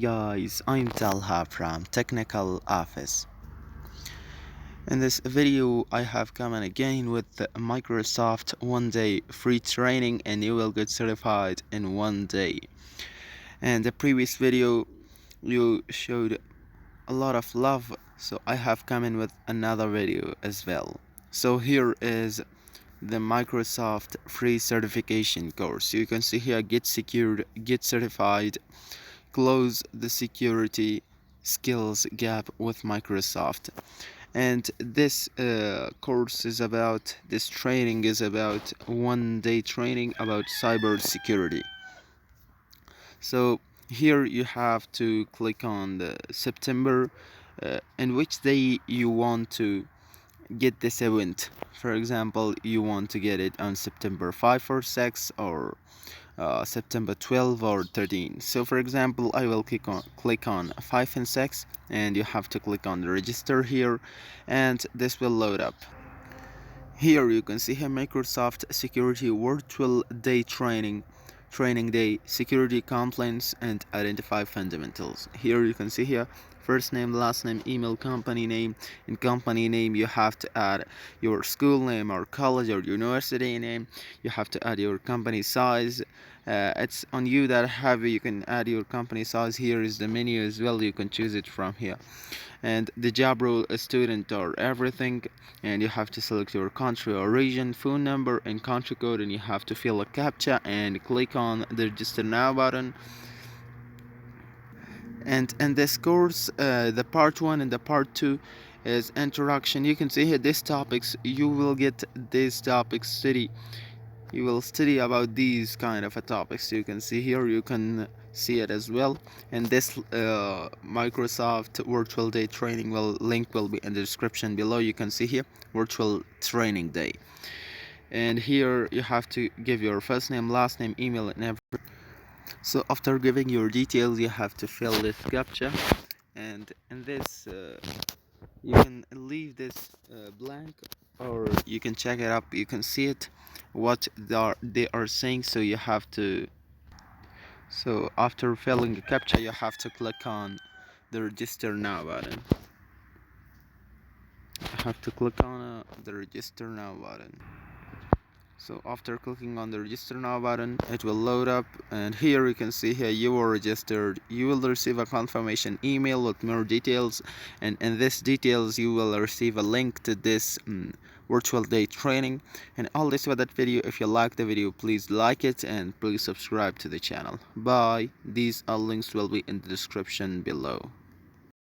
Guys, I'm Talha from Technical Office. In this video, I have come in again with the Microsoft one-day free training and you will get certified in one day. And the previous video, you showed a lot of love, so I have come in with another video as well. So here is the Microsoft free certification course. You can see here, get secured, get certified, close the security skills gap with Microsoft. And this this training is about one day training about cybersecurity. So here you have to click on the September in which day you want to get this event. For example, you want to get it on September 5 or 6 or September 12 or 13. So for example, I will click on 5 and 6 and you have to click on the register here and this will load up. Here you can see here Microsoft Security Virtual Day Training Day, Security Complaints and Identify Fundamentals. Here you can see here first name, last name, email, company name. In company name you have to add your school name or college or university name. You have to add your company size. It's on you that have you can add your company size. Here is the menu as well, you can choose it from here. And the job role, a student or everything, and you have to select your country or region, phone number and country code, and you have to fill a captcha and click on the register now button. And in this course, the part 1 and the part 2 is introduction. You can see here these topics, you will get these topics study. You will study about these kind of topics. You can see here, you can see it as well. And this Microsoft virtual day training link will be in the description below. You can see here virtual training day, and here you have to give your first name, last name, email and everything. So after giving your details, you have to fill this captcha, and in this you can leave this blank or you can check it up. You can see it what they are saying. So you have to, so after filling the captcha, you have to click on the register now button. You have to click on the register now button. So after clicking on the register now button, it will load up, and here you can see here you are registered. You will receive a confirmation email with more details, and in this details you will receive a link to this virtual day training. And all this for that video. If you like the video, please like it and please subscribe to the channel. Bye. These links will be in the description below.